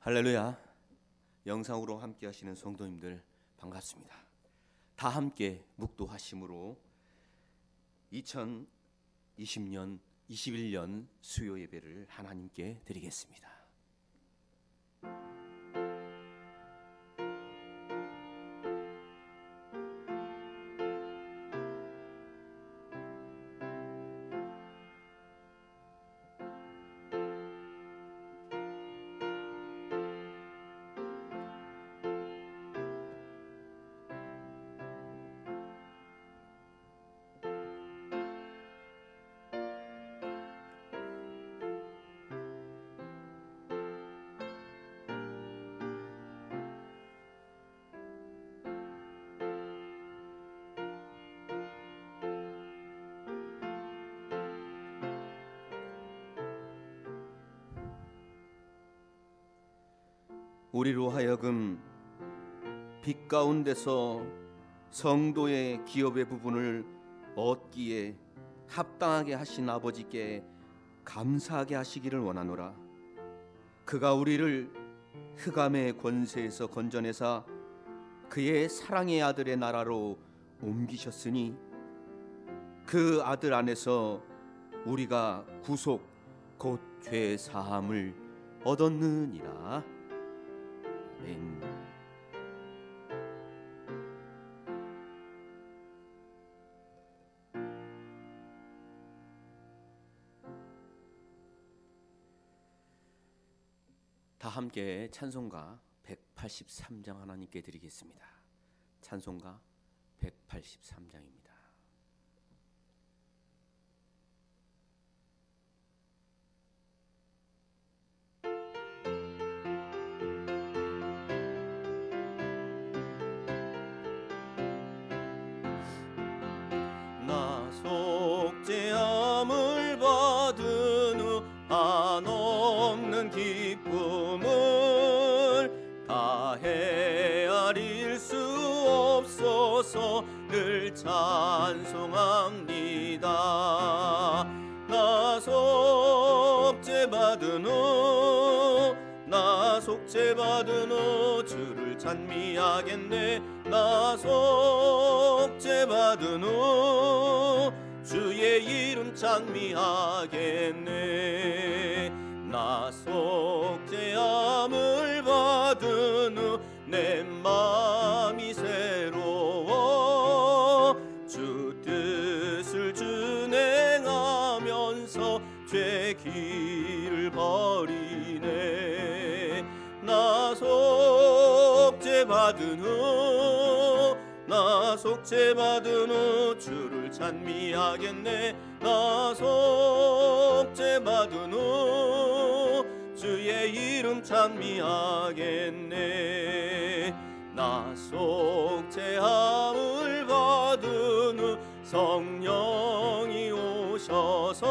할렐루야. 영상으로 함께 하시는 성도님들 반갑습니다. 다 함께 묵도하심으로 2020년 21년 수요 예배를 하나님께 드리겠습니다. 우리로 하여금 빛 가운데서 성도의 기업의 부분을 얻기에 합당하게 하신 아버지께 감사하게 하시기를 원하노라. 그가 우리를 흑암의 권세에서 건져내사 그의 사랑의 아들의 나라로 옮기셨으니 그 아들 안에서 우리가 구속 곧 죄 사함을 얻었느니라. 아멘. 다 함께 찬송가 183장 하나님께 드리겠습니다. 찬송가 183장입니다. 나 속죄함을 받은 후 한없는 기쁨을 다 헤아릴 수 없어서 늘 찬송합니다. 나 속죄받은 후 나 속죄받은 후 주를 찬미하겠네. 나 속죄받은 후 주의 이름 찬미하겠네. 나 속죄함을 받은 후 내 맘이 새로워 주 뜻을 준행하면서 죄 길을 버리네. 나 속죄받은 후 나 속죄받은 후 주를 찬미하겠네. 나 속죄받은 후 주의 이름 찬미하겠네. 나 속죄함을 받은 후 성령이 오셔서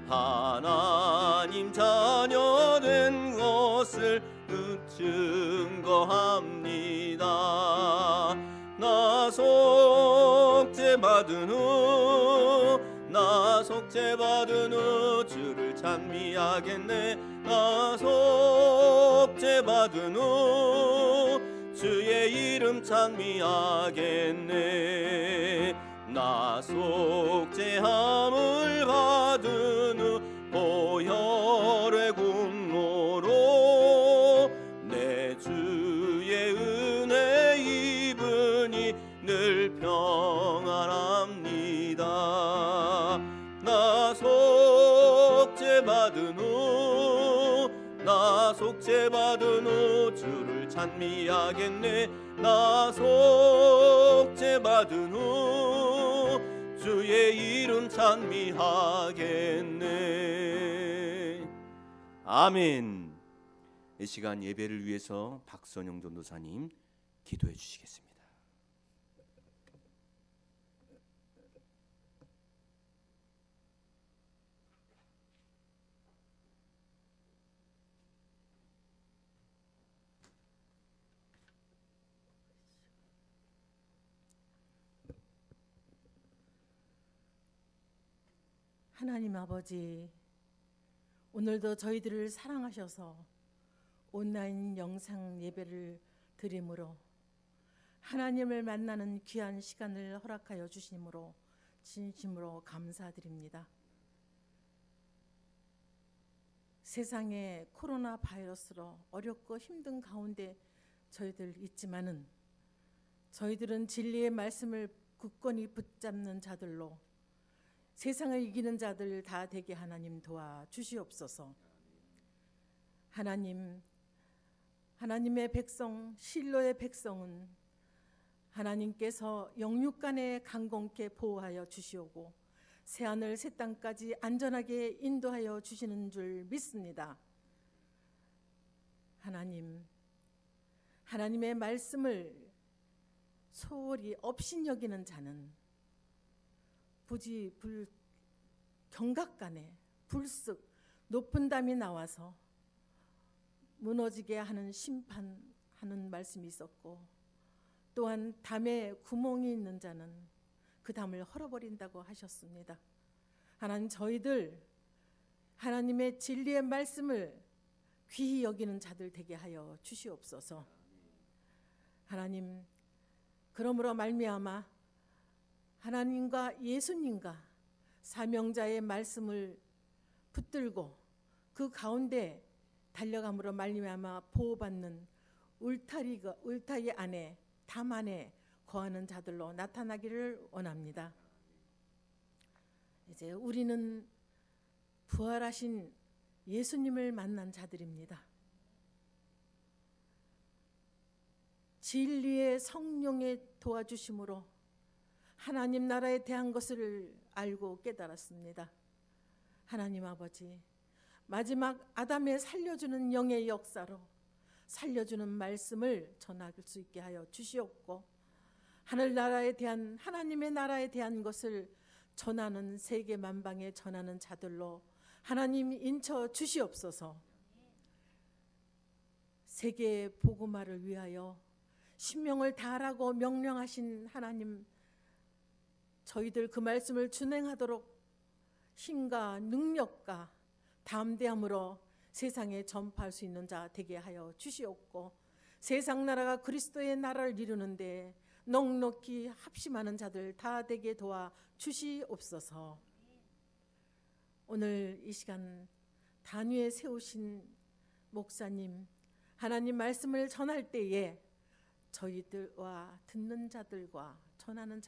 하나님 자녀 된 것을 증거합니다. 나 속죄받은 후 나 속죄받은 후 주를 찬미하겠네. 나 속죄받은 후 주의 이름 찬미하겠네. 나 속죄함을 받은 후 보혈의 공로로 내 주의 은혜 입으니 늘 평안합니다. 나 속죄받은 후 나 속죄받은 후 주를 찬미하겠네. 나 속죄받은 후 주의 이름 찬미하겠네. 아멘. 이 시간 예배를 위해서 박선영 전도사님 기도해 주시겠습니다. 하나님 아버지, 오늘도 저희들을 사랑하셔서 온라인 영상 예배를 드림으로 하나님을 만나는 귀한 시간을 허락하여 주심으로 진심으로 감사드립니다. 세상에 코로나 바이러스로 어렵고 힘든 가운데 저희들 있지만은 저희들은 진리의 말씀을 굳건히 붙잡는 자들로 세상을 이기는 자들 다 되게 하나님 도와주시옵소서. 하나님의 백성, 실로의 백성은 하나님께서 영육간에 강건케 보호하여 주시오고 새하늘 새 땅까지 안전하게 인도하여 주시는 줄 믿습니다. 하나님의 말씀을 소홀히 업신여기는 자는 경각간에 불쑥 높은 담이 나와서 무너지게 하는 심판하는 말씀이 있었고, 또한 담에 구멍이 있는 자는 그 담을 헐어버린다고 하셨습니다. 하나님, 저희들 하나님의 진리의 말씀을 귀히 여기는 자들 되게 하여 주시옵소서. 하나님, 그러므로 말미암아 하나님과 예수님과 사명자의 말씀을 붙들고 그 가운데 달려감으로 말미암아 보호받는 울타리 안에, 담 안에 거하는 자들로 나타나기를 원합니다. 이제 우리는 부활하신 예수님을 만난 자들입니다. 진리의 성령의 도와주심으로 하나님 나라에 대한 것을 알고 깨달았습니다. 하나님 아버지, 마지막 아담의 살려주는 영의 역사로 살려주는 말씀을 전할 수 있게 하여 주시옵고, 하늘나라에 대한, 하나님의 나라에 대한 것을 전하는, 세계 만방에 전하는 자들로 하나님 인쳐 주시옵소서. 세계 복음화를 위하여 신명을 다하라고 명령하신 하나님, 저희들 그 말씀을 준행하도록 힘과 능력과 담대함으로 세상에 전파할 수 있는 자 되게 하여 주시옵고, 세상 나라가 그리스도의 나라를 이루는데 넉넉히 합심하는 자들 다 되게 도와 주시옵소서. 오늘 이 시간 단위에 세우신 목사님, 하나님 말씀을 전할 때에 저희들과 듣는 자들과 전하는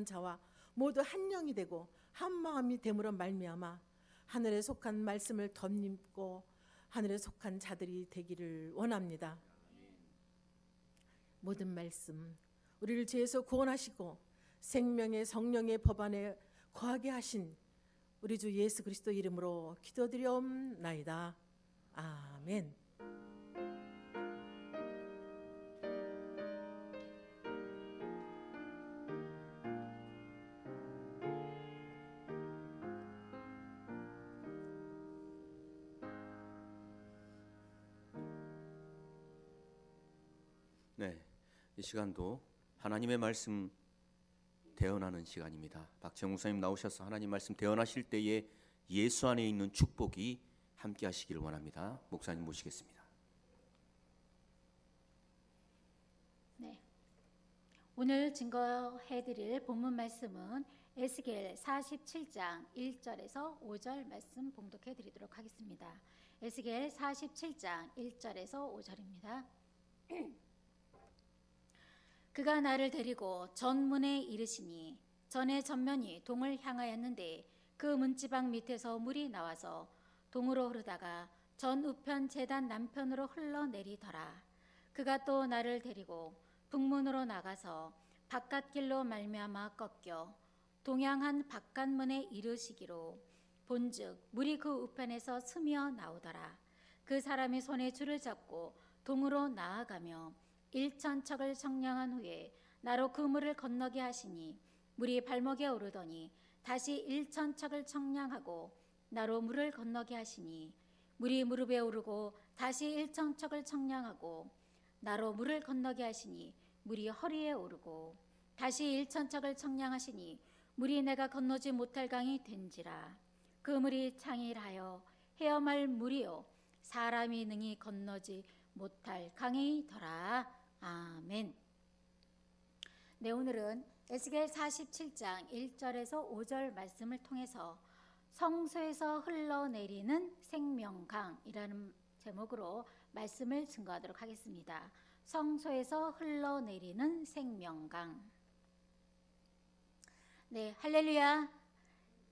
자와 모두 한 영이 되고 한 마음이 됨으로 말미암아 하늘에 속한 말씀을 덧입고 하늘에 속한 자들이 되기를 원합니다. 모든 말씀, 우리를 죄에서 구원하시고 생명의 성령의 법 안에 거하게 하신 우리 주 예수 그리스도 이름으로 기도드리옵나이다. 아멘. 네, 이 시간도 하나님의 말씀 대언하는 시간입니다. 박정우 목사님 나오셔서 하나님 말씀 대언하실 때에 예수 안에 있는 축복이 함께 하시기를 원합니다. 목사님 모시겠습니다. 네, 오늘 증거해드릴 본문 말씀은 에스겔 47장 1절에서 5절 말씀 봉독해드리도록 하겠습니다. 에스겔 47장 1절에서 5절입니다. 그가 나를 데리고 전문에 이르시니 전의 전면이 동을 향하였는데 그 문지방 밑에서 물이 나와서 동으로 흐르다가 전 우편 제단 남편으로 흘러내리더라. 그가 또 나를 데리고 북문으로 나가서 바깥길로 말미암아 꺾여 동양한 바깥문에 이르시기로 본즉 물이 그 우편에서 스며 나오더라. 그 사람이 손에 줄을 잡고 동으로 나아가며 1,000척을 청량한 후에 나로 그 물을 건너게 하시니 물이 발목에 오르더니 다시 1,000척을 청량하고 나로 물을 건너게 하시니 물이 무릎에 오르고 다시 1,000척을 청량하고 나로 물을 건너게 하시니 물이 허리에 오르고 다시 1,000척을 청량하시니 물이 내가 건너지 못할 강이 된지라. 그 물이 창일하여 헤엄할 물이요 사람이 능히 건너지 못할 강이더라. 아멘. 네, 오늘은 에스겔 47장 1절에서 5절 말씀을 통해서 성소에서 흘러내리는 생명강이라는 제목으로 말씀을 증거하도록 하겠습니다. 성소에서 흘러내리는 생명강. 네, 할렐루야.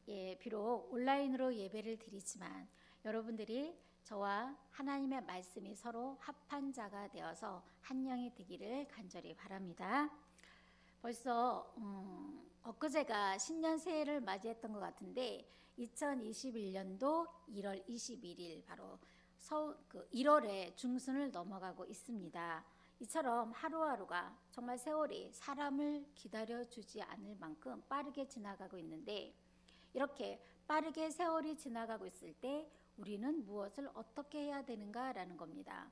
예, 비록 온라인으로 예배를 드리지만 여러분들이 저와 하나님의 말씀이 서로 합한 자가 되어서 한 영이 되기를 간절히 바랍니다. 벌써 엊그제가 신년 새해를 맞이했던 것 같은데 2021년도 1월 21일 바로 1월의 중순을 넘어가고 있습니다. 이처럼 하루하루가 정말 세월이 사람을 기다려주지 않을 만큼 빠르게 지나가고 있는데 이렇게 빠르게 세월이 지나가고 있을 때 우리는 무엇을 어떻게 해야 되는가라는 겁니다.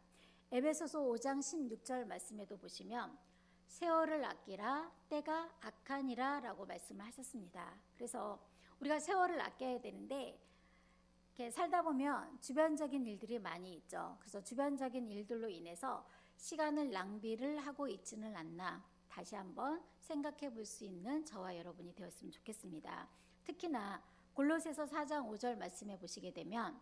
에베소서 5장 16절 말씀에도 보시면 세월을 아끼라 때가 악하니라 라고 말씀을 하셨습니다. 그래서 우리가 세월을 아껴야 되는데 이렇게 살다 보면 주변적인 일들이 많이 있죠. 그래서 주변적인 일들로 인해서 시간을 낭비를 하고 있지는 않나 다시 한번 생각해 볼 수 있는 저와 여러분이 되었으면 좋겠습니다. 특히나 골로새서 4장 5절 말씀해 보시게 되면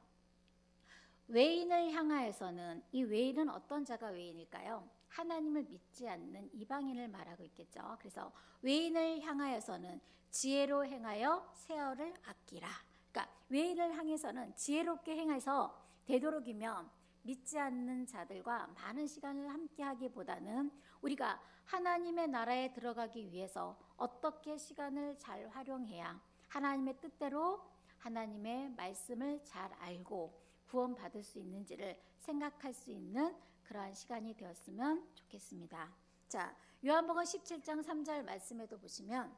외인을 향하여서는, 이 외인은 어떤 자가 외인일까요? 하나님을 믿지 않는 이방인을 말하고 있겠죠. 그래서 외인을 향하여서는 지혜로 행하여 세월을 아끼라. 그러니까 외인을 향해서는 지혜롭게 행해서 되도록이면 믿지 않는 자들과 많은 시간을 함께 하기보다는 우리가 하나님의 나라에 들어가기 위해서 어떻게 시간을 잘 활용해야 하나님의 뜻대로 하나님의 말씀을 잘 알고 구원받을 수 있는지를 생각할 수 있는 그러한 시간이 되었으면 좋겠습니다. 자, 요한복음 17장 3절 말씀에도 보시면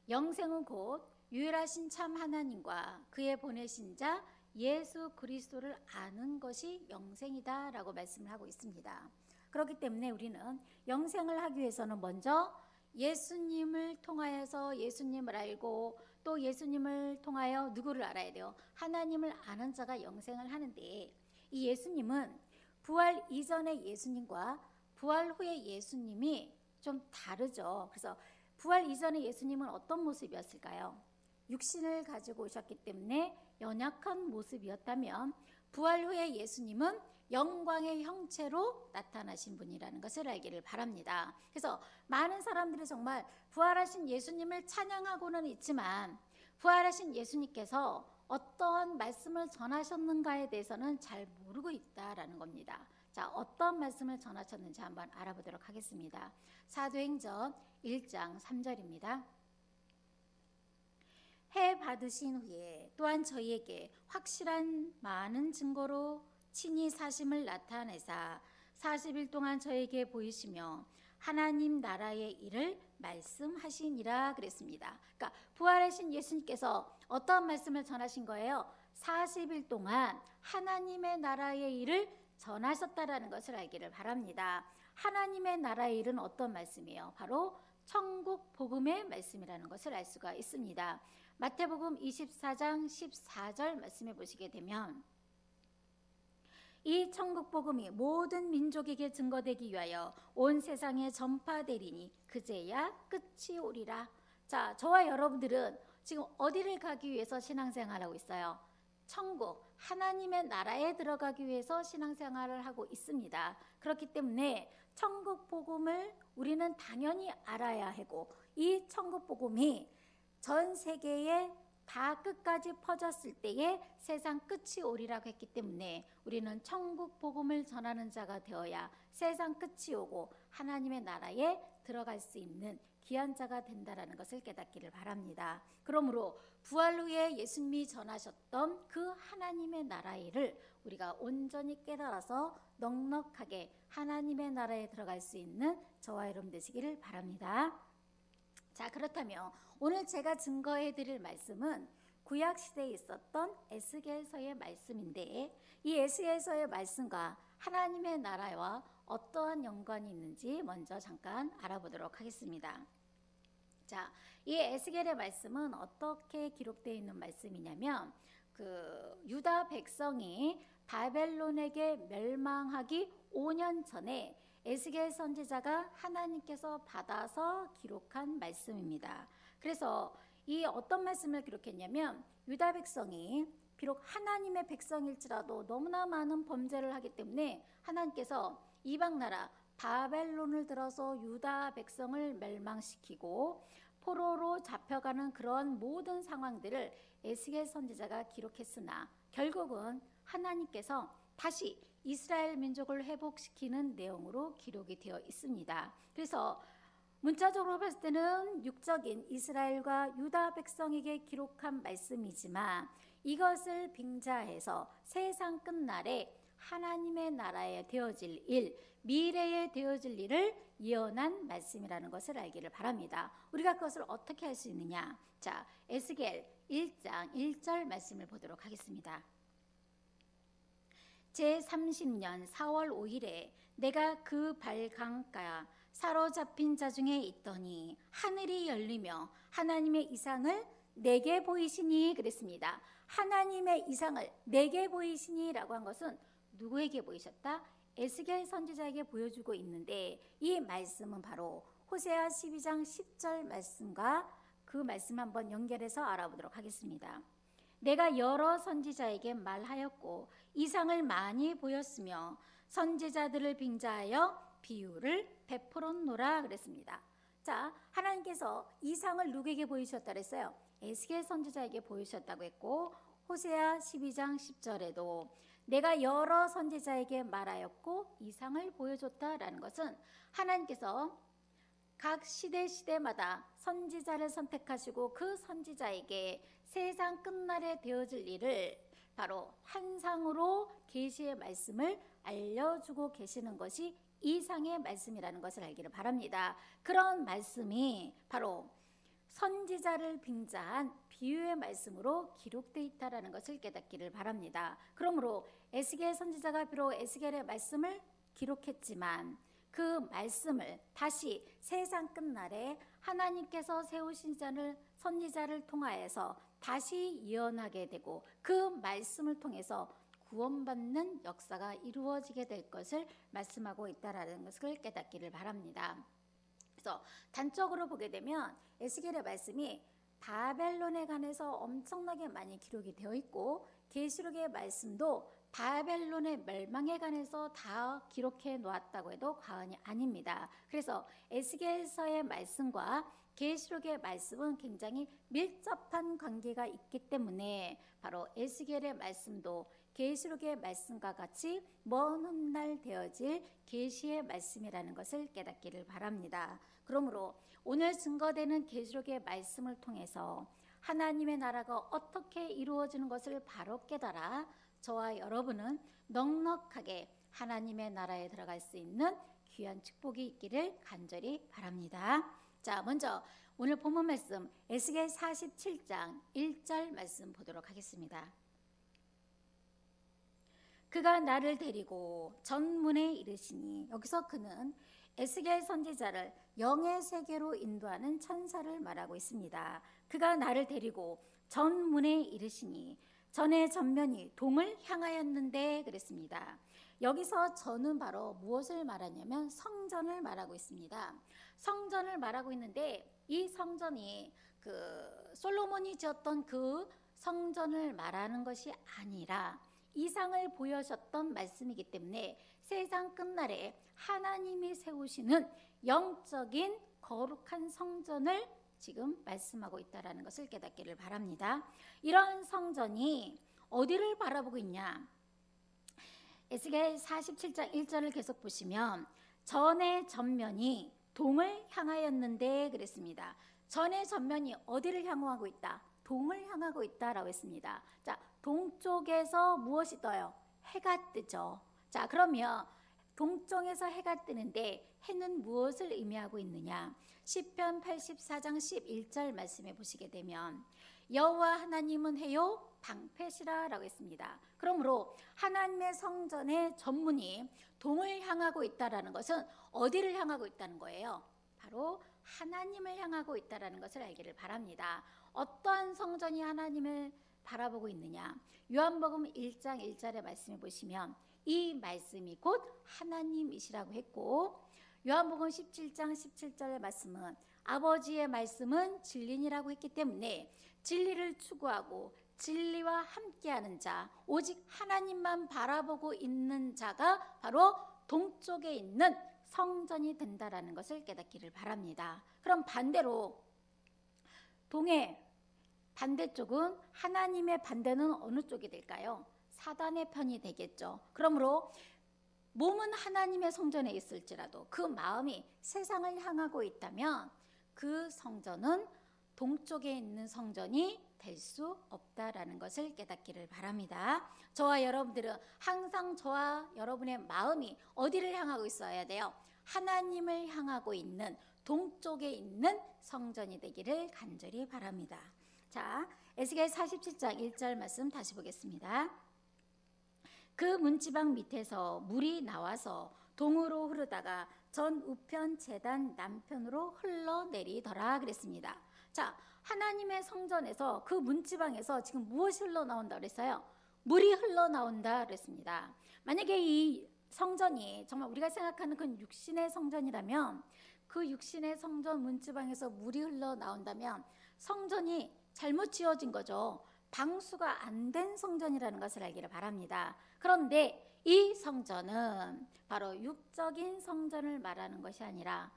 영생은 곧 유일하신 참 하나님과 그의 보내신 자 예수 그리스도를 아는 것이 영생이다 라고 말씀을 하고 있습니다. 그렇기 때문에 우리는 영생을 하기 위해서는 먼저 예수님을 통하여서 예수님을 알고 또 예수님을 통하여 누구를 알아야 돼요? 하나님을 아는 자가 영생을 하는데 이 예수님은 부활 이전의 예수님과 부활 후의 예수님이 좀 다르죠. 그래서 부활 이전의 예수님은 어떤 모습이었을까요? 육신을 가지고 오셨기 때문에 연약한 모습이었다면 부활 후의 예수님은 영광의 형체로 나타나신 분이라는 것을 알기를 바랍니다. 그래서 많은 사람들이 정말 부활하신 예수님을 찬양하고는 있지만 부활하신 예수님께서 어떠한 말씀을 전하셨는가에 대해서는 잘 모르고 있다라는 겁니다. 자, 어떤 말씀을 전하셨는지 한번 알아보도록 하겠습니다. 사도행전 1장 3절입니다. 해 받으신 후에 또한 저희에게 확실한 많은 증거로 친히 사심을 나타내사 40일 동안 저에게 보이시며 하나님 나라의 일을 말씀하시니라 그랬습니다. 그러니까 부활하신 예수님께서 어떤 말씀을 전하신 거예요? 40일 동안 하나님의 나라의 일을 전하셨다라는 것을 알기를 바랍니다. 하나님의 나라의 일은 어떤 말씀이에요? 바로 천국 복음의 말씀이라는 것을 알 수가 있습니다. 마태복음 24장 14절 말씀해 보시게 되면 이 천국 복음이 모든 민족에게 증거되기 위하여 온 세상에 전파되리니 그제야 끝이 오리라. 자, 저와 여러분들은 지금 어디를 가기 위해서 신앙생활하고 있어요? 천국, 하나님의 나라에 들어가기 위해서 신앙생활을 하고 있습니다. 그렇기 때문에 천국 복음을 우리는 당연히 알아야 하고 이 천국 복음이 전 세계에 다 끝까지 퍼졌을 때에 세상 끝이 오리라고 했기 때문에 우리는 천국 복음을 전하는 자가 되어야 세상 끝이 오고 하나님의 나라에 들어갈 수 있는 귀한 자가 된다라는 것을 깨닫기를 바랍니다. 그러므로 부활 후에 예수님이 전하셨던 그 하나님의 나라의 일을 우리가 온전히 깨달아서 넉넉하게 하나님의 나라에 들어갈 수 있는 저와 여러분 되시기를 바랍니다. 자, 그렇다면 오늘 제가 증거해 드릴 말씀은 구약 시대에 있었던 에스겔서의 말씀인데 이 에스겔서의 말씀과 하나님의 나라와 어떠한 연관이 있는지 먼저 잠깐 알아보도록 하겠습니다. 자, 이 에스겔의 말씀은 어떻게 기록되어 있는 말씀이냐면 그 유다 백성이 바벨론에게 멸망하기 5년 전에 에스겔 선지자가 하나님께서 받아서 기록한 말씀입니다. 그래서 이 어떤 말씀을 기록했냐면, 유다 백성이 비록 하나님의 백성일지라도 너무나 많은 범죄를 하기 때문에 하나님께서 이방 나라 바벨론을 들어서 유다 백성을 멸망시키고 포로로 잡혀가는 그런 모든 상황들을 에스겔 선지자가 기록했으나 결국은 하나님께서 다시 이스라엘 민족을 회복시키는 내용으로 기록이 되어 있습니다. 그래서 문자적으로 봤을 때는 육적인 이스라엘과 유다 백성에게 기록한 말씀이지만 이것을 빙자해서 세상 끝날에 하나님의 나라에 되어질 일, 미래에 되어질 일을 예언한 말씀이라는 것을 알기를 바랍니다. 우리가 그것을 어떻게 할 수 있느냐? 자, 에스겔 1장 1절 말씀을 보도록 하겠습니다. 제30년 4월 5일에 내가 그 발강가 사로잡힌 자 중에 있더니 하늘이 열리며 하나님의 이상을 내게 보이시니 그랬습니다. 하나님의 이상을 내게 보이시니 라고 한 것은 누구에게 보이셨다? 에스겔 선지자에게 보여주고 있는데, 이 말씀은 바로 호세아 12장 10절 말씀과 그 말씀 한번 연결해서 알아보도록 하겠습니다. 내가 여러 선지자에게 말하였고 이상을 많이 보였으며 선지자들을 빙자하여 비유를 베풀었노라 그랬습니다. 자, 하나님께서 이상을 누구에게 보이셨다 그랬어요? 에스겔 선지자에게 보이셨다고 했고, 호세아 12장 10절에도 내가 여러 선지자에게 말하였고 이상을 보여줬다라는 것은 하나님께서 각 시대마다 선지자를 선택하시고 그 선지자에게 세상 끝날에 되어질 일을 바로 환상으로 계시의 말씀을 알려주고 계시는 것이 이상의 말씀이라는 것을 알기를 바랍니다. 그런 말씀이 바로 선지자를 빙자한 비유의 말씀으로 기록되어 있다는 것을 깨닫기를 바랍니다. 그러므로 에스겔 선지자가 비록 에스겔의 말씀을 기록했지만 그 말씀을 다시 세상 끝날에 하나님께서 세우신 선지자를 통하여서 다시 예언하게 되고 그 말씀을 통해서 구원받는 역사가 이루어지게 될 것을 말씀하고 있다는 것을 깨닫기를 바랍니다. 그래서 단적으로 보게 되면 에스겔의 말씀이 바벨론에 관해서 엄청나게 많이 기록이 되어 있고, 계시록의 말씀도 바벨론의 멸망에 관해서 다 기록해 놓았다고 해도 과언이 아닙니다. 그래서 에스겔서의 말씀과 계시록의 말씀은 굉장히 밀접한 관계가 있기 때문에 바로 에스겔의 말씀도 계시록의 말씀과 같이 먼 훗날 되어질 계시의 말씀이라는 것을 깨닫기를 바랍니다. 그러므로 오늘 증거되는 계시록의 말씀을 통해서 하나님의 나라가 어떻게 이루어지는 것을 바로 깨달아 저와 여러분은 넉넉하게 하나님의 나라에 들어갈 수 있는 귀한 축복이 있기를 간절히 바랍니다. 자, 먼저 오늘 본문 말씀 에스겔 47장 1절 말씀 보도록 하겠습니다. 그가 나를 데리고 전문에 이르시니, 여기서 그는 에스겔 선지자를 영의 세계로 인도하는 천사를 말하고 있습니다. 그가 나를 데리고 전문에 이르시니, 전의 전면이 동을 향하였는데 그랬습니다. 여기서 전은 바로 무엇을 말하냐면 성전을 말하고 있습니다. 성전을 말하고 있는데 이 성전이 솔로몬이 지었던 그 성전을 말하는 것이 아니라 이상을 보여줬던 말씀이기 때문에 세상 끝날에 하나님이 세우시는 영적인 거룩한 성전을 지금 말씀하고 있다는 것을 깨닫기를 바랍니다. 이런 성전이 어디를 바라보고 있냐? 에스겔 47장 1절을 계속 보시면 전의 전면이 동을 향하였는데 그랬습니다. 전의 전면이 어디를 향하고 있다? 동을 향하고 있다라고 했습니다. 자, 동쪽에서 무엇이 떠요? 해가 뜨죠. 자, 그러면 동쪽에서 해가 뜨는데 해는 무엇을 의미하고 있느냐? 시편 84장 11절 말씀해 보시게 되면 여호와 하나님은 해요 방패시라 라고 했습니다. 그러므로 하나님의 성전의 전문이 동을 향하고 있다는 것은 어디를 향하고 있다는 거예요? 바로 하나님을 향하고 있다는 것을 알기를 바랍니다. 어떠한 성전이 하나님을 바라보고 있느냐? 요한복음 1장 1절의 말씀을 보시면 이 말씀이 곧 하나님이시라고 했고, 요한복음 17장 17절의 말씀은 아버지의 말씀은 진리니라고 했기 때문에 진리를 추구하고 진리와 함께하는 자, 오직 하나님만 바라보고 있는 자가 바로 동쪽에 있는 성전이 된다라는 것을 깨닫기를 바랍니다. 그럼 반대로 동의 반대쪽은, 하나님의 반대는 어느 쪽이 될까요? 사단의 편이 되겠죠. 그러므로 몸은 하나님의 성전에 있을지라도 그 마음이 세상을 향하고 있다면 그 성전은 동쪽에 있는 성전이 될 수 없다라는 것을 깨닫기를 바랍니다. 저와 여러분들은 항상 저와 여러분의 마음이 어디를 향하고 있어야 돼요? 하나님을 향하고 있는 동쪽에 있는 성전이 되기를 간절히 바랍니다. 자, 에스겔 47장 1절 말씀 다시 보겠습니다. 그 문지방 밑에서 물이 나와서 동으로 흐르다가 전 우편 제단 남편으로 흘러내리더라 그랬습니다. 자, 하나님의 성전에서 그 문지방에서 지금 무엇이 흘러나온다 그랬어요? 물이 흘러나온다 그랬습니다. 만약에 이 성전이 정말 우리가 생각하는 그 육신의 성전이라면, 그 육신의 성전 문지방에서 물이 흘러나온다면 성전이 잘못 지어진 거죠. 방수가 안 된 성전이라는 것을 알기를 바랍니다. 그런데 이 성전은 바로 육적인 성전을 말하는 것이 아니라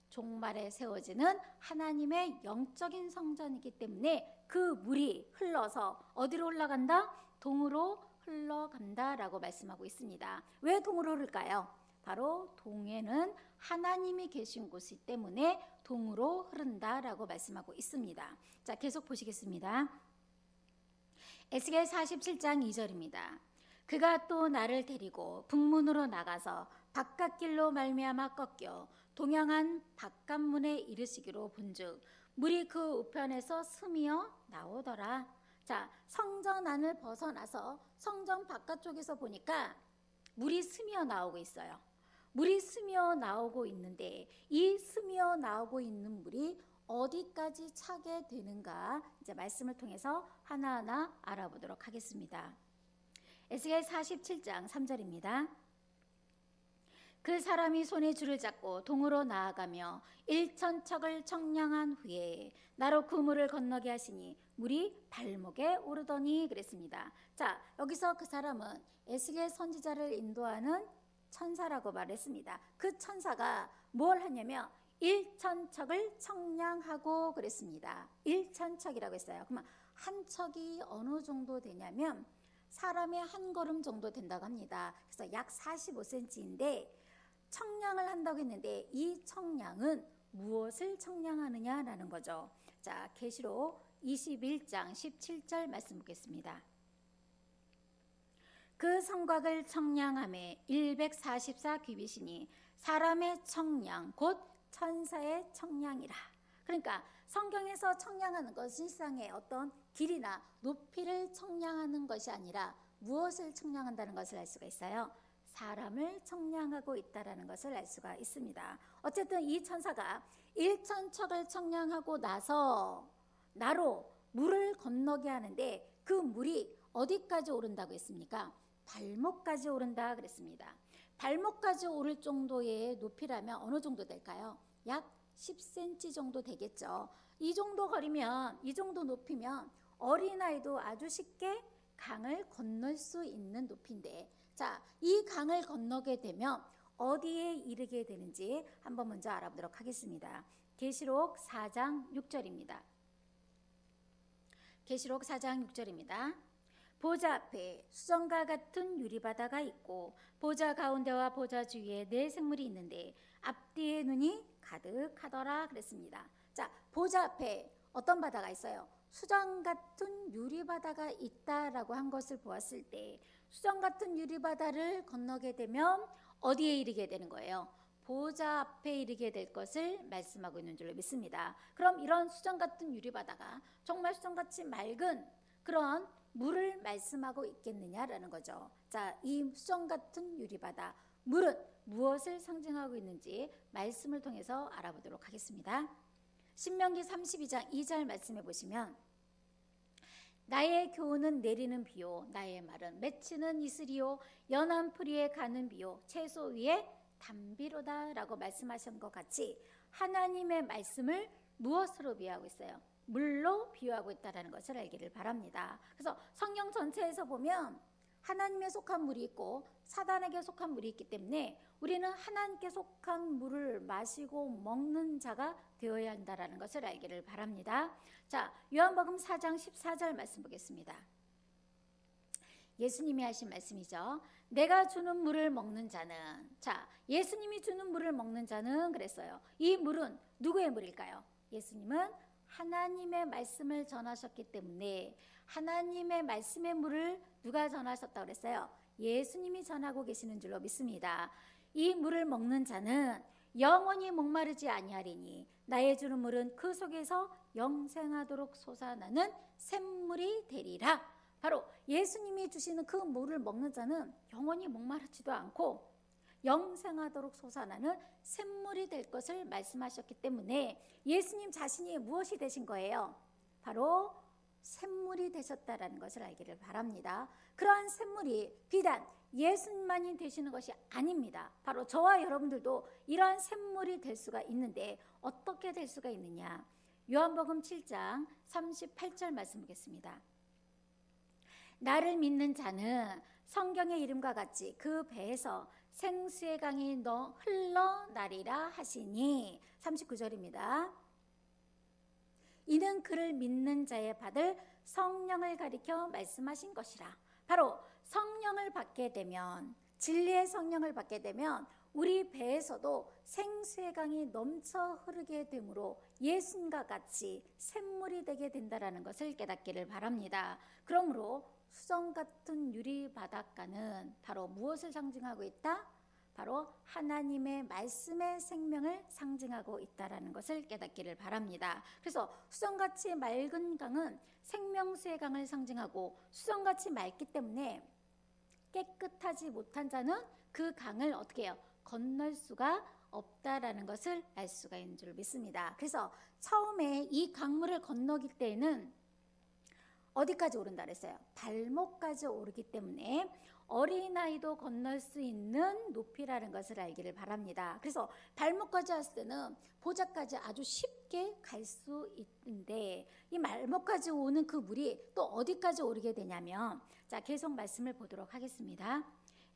종말에 세워지는 하나님의 영적인 성전이기 때문에 그 물이 흘러서 어디로 흘러간다? 동으로 흘러간다라고 말씀하고 있습니다. 왜 동으로 흐를까요? 바로 동에는 하나님이 계신 곳이기 때문에 동으로 흐른다라고 말씀하고 있습니다. 자, 계속 보시겠습니다. 에스겔 47장 2절입니다. 그가 또 나를 데리고 북문으로 나가서 바깥길로 말미암아 꺾여 동양한 바깥문에 이르시기로 본즉 물이 그 우편에서 스미어 나오더라. 자, 성전 안을 벗어나서 성전 바깥쪽에서 보니까 물이 스미어 나오고 있어요. 물이 스미어 나오고 있는데 이 스미어 나오고 있는 물이 어디까지 차게 되는가, 이제 말씀을 통해서 하나하나 알아보도록 하겠습니다. 에스겔 47장 3절입니다. 그 사람이 손에 줄을 잡고 동으로 나아가며 1,000척을 청량한 후에 나로 그 물을 건너게 하시니 물이 발목에 오르더니 그랬습니다. 자, 여기서 그 사람은 에스겔 선지자를 인도하는 천사라고 말했습니다. 그 천사가 뭘 하냐면 1,000척을 청량하고 그랬습니다. 1,000척이라고 했어요. 그러면 한 척이 어느 정도 되냐면 사람의 한 걸음 정도 된다고 합니다. 그래서 약 45cm인데 청량을 한다고 했는데 이 청량은 무엇을 청량하느냐라는 거죠. 자, 계시록 21장 17절 말씀 보겠습니다. 그 성곽을 청량함에 144규빗이니 사람의 청량 곧 천사의 청량이라. 그러니까 성경에서 청량하는 것은 실상의 어떤 길이나 높이를 청량하는 것이 아니라 무엇을 청량한다는 것을 알 수가 있어요? 사람을 청량하고 있다는 것을 알 수가 있습니다. 어쨌든 이 천사가 1,000척을 청량하고 나서 나로 물을 건너게 하는데 그 물이 어디까지 오른다고 했습니까? 발목까지 오른다 그랬습니다. 발목까지 오를 정도의 높이라면 어느 정도 될까요? 약 10cm 정도 되겠죠. 이 정도 거리면, 이 정도 높이면 어린아이도 아주 쉽게 강을 건널 수 있는 높이인데, 자, 이 강을 건너게 되면 어디에 이르게 되는지 한번 먼저 알아보도록 하겠습니다. 계시록 4장 6절입니다. 계시록 4장 6절입니다. 보좌 앞에 수정과 같은 유리바다가 있고 보좌 가운데와 보좌 주위에 네 생물이 있는데 앞뒤에 눈이 가득하더라 그랬습니다. 자, 보좌 앞에 어떤 바다가 있어요? 수정 같은 유리바다가 있다라고 한 것을 보았을 때 수정 같은 유리바다를 건너게 되면 어디에 이르게 되는 거예요? 보좌 앞에 이르게 될 것을 말씀하고 있는 줄로 믿습니다. 그럼 이런 수정 같은 유리바다가 정말 수정같이 맑은 그런 물을 말씀하고 있겠느냐라는 거죠. 자, 이 수정 같은 유리바다, 물은 무엇을 상징하고 있는지 말씀을 통해서 알아보도록 하겠습니다. 신명기 32장 2절 말씀해 보시면 나의 교훈은 내리는 비요 나의 말은 맺히는 이슬이요 연한 풀 위에 가는 비요 채소 위에 담비로다 라고 말씀하신 것 같이 하나님의 말씀을 무엇으로 비유하고 있어요? 물로 비유하고 있다는 것을 알기를 바랍니다. 그래서 성경 전체에서 보면 하나님에 속한 물이 있고 사단에게 속한 물이 있기 때문에 우리는 하나님께 속한 물을 마시고 먹는 자가 되어야 한다는 것을 알기를 바랍니다. 자, 요한복음 4장 14절 말씀 보겠습니다. 예수님이 하신 말씀이죠. 내가 주는 물을 먹는 자는, 자, 예수님이 주는 물을 먹는 자는 그랬어요. 이 물은 누구의 물일까요? 예수님은 하나님의 말씀을 전하셨기 때문에 하나님의 말씀의 물을 누가 전하셨다고 그랬어요? 예수님이 전하고 계시는 줄로 믿습니다. 이 물을 먹는 자는 영원히 목마르지 아니하리니 나의 주는 물은 그 속에서 영생하도록 솟아나는 샘물이 되리라. 바로 예수님이 주시는 그 물을 먹는 자는 영원히 목마르지도 않고 영생하도록 솟아나는 샘물이 될 것을 말씀하셨기 때문에 예수님 자신이 무엇이 되신 거예요? 바로 샘물이 되셨다라는 것을 알기를 바랍니다. 그러한 샘물이 비단 예수님만이 되시는 것이 아닙니다. 바로 저와 여러분들도 이러한 샘물이 될 수가 있는데 어떻게 될 수가 있느냐? 요한복음 7장 38절 말씀 보겠습니다. 나를 믿는 자는 성경의 이름과 같이 그 배에서 생수의 강이 흘러나리라 하시니 39절입니다. 이는 그를 믿는 자의 받을 성령을 가리켜 말씀하신 것이라. 바로 성령을 받게 되면, 진리의 성령을 받게 되면 우리 배에서도 생수의 강이 넘쳐 흐르게 되므로 예수님과 같이 샘물이 되게 된다는 것을 깨닫기를 바랍니다. 그러므로 수정 같은 유리 바닷가는 바로 무엇을 상징하고 있다? 바로 하나님의 말씀의 생명을 상징하고 있다는 것을 깨닫기를 바랍니다. 그래서 수정같이 맑은 강은 생명수의 강을 상징하고 수정같이 맑기 때문에 깨끗하지 못한 자는 그 강을 어떻게 해요? 건널 수가 없다라는 것을 알 수가 있는 줄 믿습니다. 그래서 처음에 이 강물을 건너길 때에는 어디까지 오른다 그랬어요? 발목까지 오르기 때문에 어린아이도 건널 수 있는 높이라는 것을 알기를 바랍니다. 그래서 발목까지 왔을 때는 보좌까지 아주 쉽게 갈 수 있는데 이 발목까지 오는 그 물이 또 어디까지 오르게 되냐면, 자, 계속 말씀을 보도록 하겠습니다.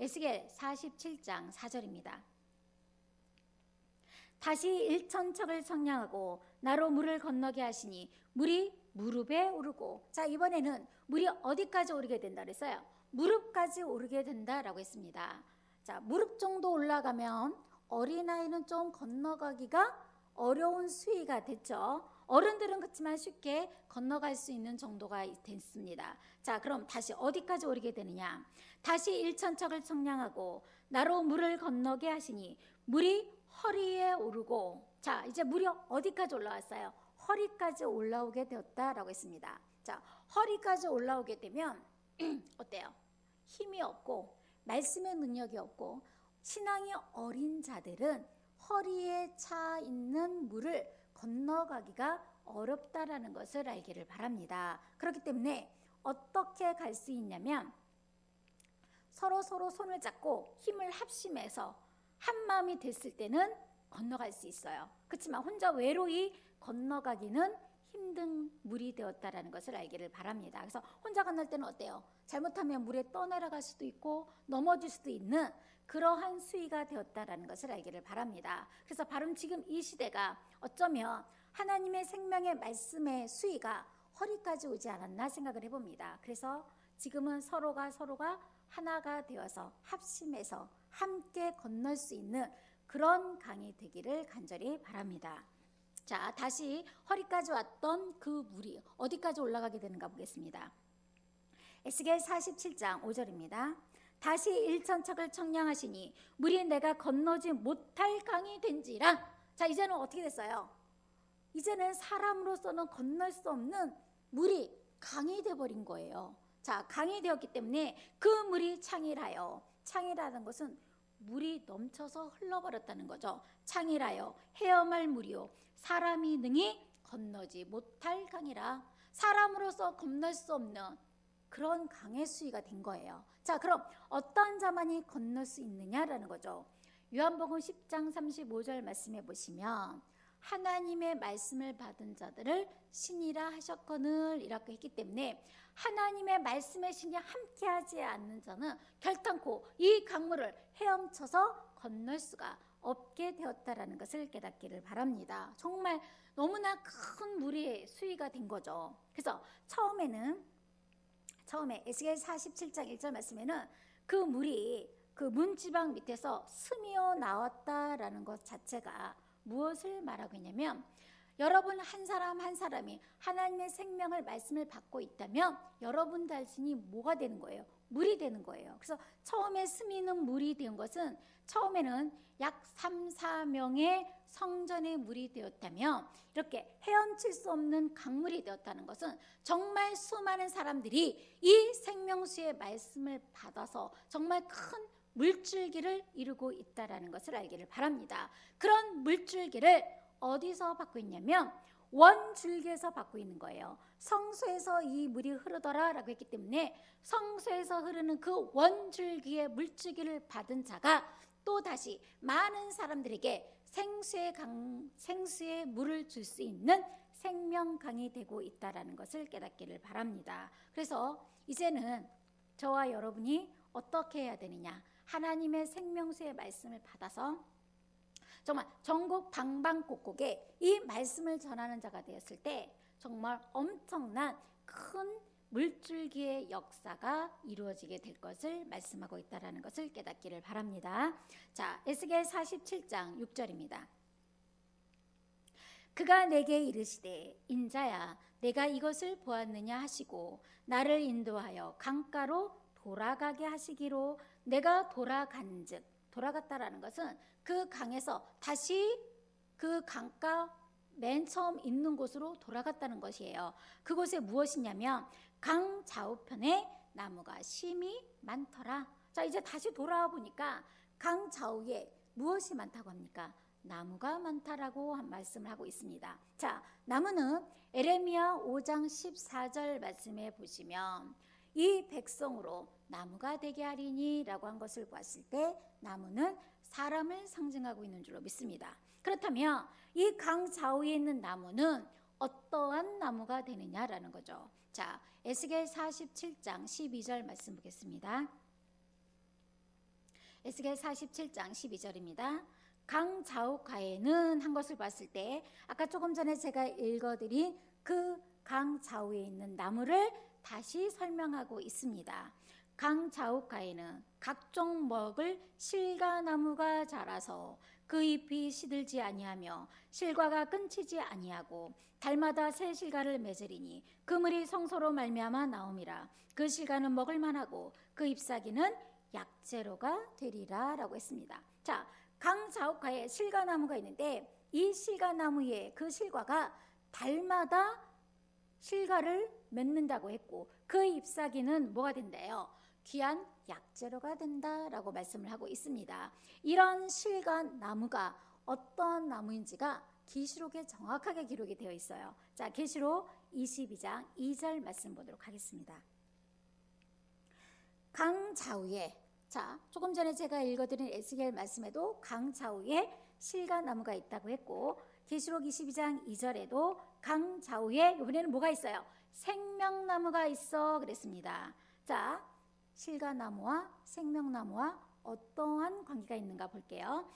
에스겔 47장 4절입니다. 다시 일천척을 청량하고 나로 물을 건너게 하시니 물이 무릎에 오르고, 자, 이번에는 물이 어디까지 오르게 된다 그랬어요? 무릎까지 오르게 된다라고 했습니다. 자, 무릎 정도 올라가면 어린아이는 좀 건너가기가 어려운 수위가 됐죠. 어른들은 그렇지만 쉽게 건너갈 수 있는 정도가 됐습니다. 자, 그럼 다시 어디까지 오르게 되느냐? 다시 일천척을 청량하고 나로 물을 건너게 하시니 물이 허리에 오르고, 자, 이제 물이 어디까지 올라왔어요? 허리까지 올라오게 되었다라고 했습니다. 자, 허리까지 올라오게 되면 어때요? 힘이 없고 말씀의 능력이 없고 신앙이 어린 자들은 허리에 차 있는 물을 건너가기가 어렵다라는 것을 알기를 바랍니다. 그렇기 때문에 어떻게 갈 수 있냐면 서로 손을 잡고 힘을 합심해서 한 마음이 됐을 때는 건너갈 수 있어요. 그렇지만 혼자 외로이 건너가기는 힘든 물이 되었다라는 것을 알기를 바랍니다. 그래서 혼자 건널 때는 어때요? 잘못하면 물에 떠내려갈 수도 있고 넘어질 수도 있는 그러한 수위가 되었다라는 것을 알기를 바랍니다. 그래서 바로 지금 이 시대가 어쩌면 하나님의 생명의 말씀의 수위가 허리까지 오지 않았나 생각을 해봅니다. 그래서 지금은 서로가 하나가 되어서 합심해서 함께 건널 수 있는 그런 강이 되기를 간절히 바랍니다. 자, 다시 허리까지 왔던 그 물이 어디까지 올라가게 되는가 보겠습니다. 에스겔 47장 5절입니다. 다시 일천척을 청량하시니 물이 내가 건너지 못할 강이 된지라. 자, 이제는 어떻게 됐어요? 이제는 사람으로서는 건널 수 없는 물이 강이 되어버린 거예요. 자, 강이 되었기 때문에 그 물이 창이라요. 창이라는 것은 물이 넘쳐서 흘러버렸다는 거죠. 창이라요 헤엄할 물이요 사람이 능히 건너지 못할 강이라. 사람으로서 건널 수 없는 그런 강의 수위가 된 거예요. 자, 그럼 어떤 자만이 건널 수 있느냐라는 거죠. 요한복음 10장 35절 말씀해 보시면 하나님의 말씀을 받은 자들을 신이라 하셨거늘 이라고 했기 때문에 하나님의 말씀의 신이 함께하지 않는 자는 결단코 이 강물을 헤엄쳐서 건널 수가 없게 되었다라는 것을 깨닫기를 바랍니다. 정말 너무나 큰 물의 수위가 된 거죠. 그래서 처음에 에스겔 47장 1절 말씀에는 그 물이 그 문지방 밑에서 스미어 나왔다라는 것 자체가 무엇을 말하고 있냐면 여러분 한 사람 한 사람이 하나님의 생명을 말씀을 받고 있다면 여러분 자신이 뭐가 되는 거예요? 물이 되는 거예요. 그래서 처음에 스미는 물이 된 것은 처음에는 약 3, 4명의 성전의 물이 되었다면 이렇게 헤엄칠 수 없는 강물이 되었다는 것은 정말 수많은 사람들이 이 생명수의 말씀을 받아서 정말 큰 물줄기를 이루고 있다는 것을 알기를 바랍니다. 그런 물줄기를 어디서 받고 있냐면 원줄기에서 받고 있는 거예요. 성소에서 이 물이 흐르더라 라고 했기 때문에 성소에서 흐르는 그 원줄기의 물줄기를 받은 자가 또다시 많은 사람들에게 생수의 물을 줄 수 있는 생명강이 되고 있다는 것을 깨닫기를 바랍니다. 그래서 이제는 저와 여러분이 어떻게 해야 되느냐, 하나님의 생명수의 말씀을 받아서 정말 전국 방방곡곡에 이 말씀을 전하는 자가 되었을 때 정말 엄청난 큰 물줄기의 역사가 이루어지게 될 것을 말씀하고 있다는 것을 깨닫기를 바랍니다. 자, 에스겔 47장 6절입니다. 그가 내게 이르시되 인자야 내가 이것을 보았느냐 하시고 나를 인도하여 강가로 돌아가게 하시기로 내가 돌아간즉, 돌아갔다라는 것은 그 강에서 다시 그 강가 맨 처음 있는 곳으로 돌아갔다는 것이에요. 그곳에 무엇이냐면 강 좌우편에 나무가 심이 많더라. 자, 이제 다시 돌아와 보니까 강 좌우에 무엇이 많다고 합니까? 나무가 많다라고 한 말씀을 하고 있습니다. 자, 나무는 에레미야 5장 14절 말씀에 보시면 이 백성으로 나무가 되게 하리니 라고 한 것을 봤을 때 나무는 사람을 상징하고 있는 줄로 믿습니다. 그렇다면 이 강 좌우에 있는 나무는 어떠한 나무가 되느냐라는 거죠. 자, 에스겔 47장 12절 말씀 보겠습니다. 에스겔 47장 12절입니다. 강 좌우가에는 한 것을 봤을 때 아까 조금 전에 제가 읽어드린 그 강 좌우에 있는 나무를 다시 설명하고 있습니다. 강 좌우가에는 각종 먹을 실과나무가 자라서 그 잎이 시들지 아니하며 실과가 끊치지 아니하고 달마다 새 실과를 맺으리니 그물이 성소로 말미암아 나옴이라. 그 실과는 먹을 만하고 그 잎사귀는 약재로가 되리라 라고 했습니다. 자, 강 좌우가에 실과나무가 있는데 이 실과나무의 그 실과가 달마다 실과를 맺는다고 했고 그 잎사귀는 뭐가 된대요? 귀한 약재료가 된다라고 말씀을 하고 있습니다. 이런 실과나무가 어떤 나무인지가 계시록에 정확하게 기록이 되어 있어요. 자, 계시록 22장 2절 말씀 보도록 하겠습니다. 강 좌우에, 자, 조금 전에 제가 읽어드린 에스겔 말씀에도 강 좌우에 실과나무가 있다고 했고 계시록 22장 2절에도 강 좌우에 이번에는 뭐가 있어요? 생명나무가 있어 그랬습니다. 자, 실과나무와 생명나무와 어떠한 관계가 있는가 볼게요.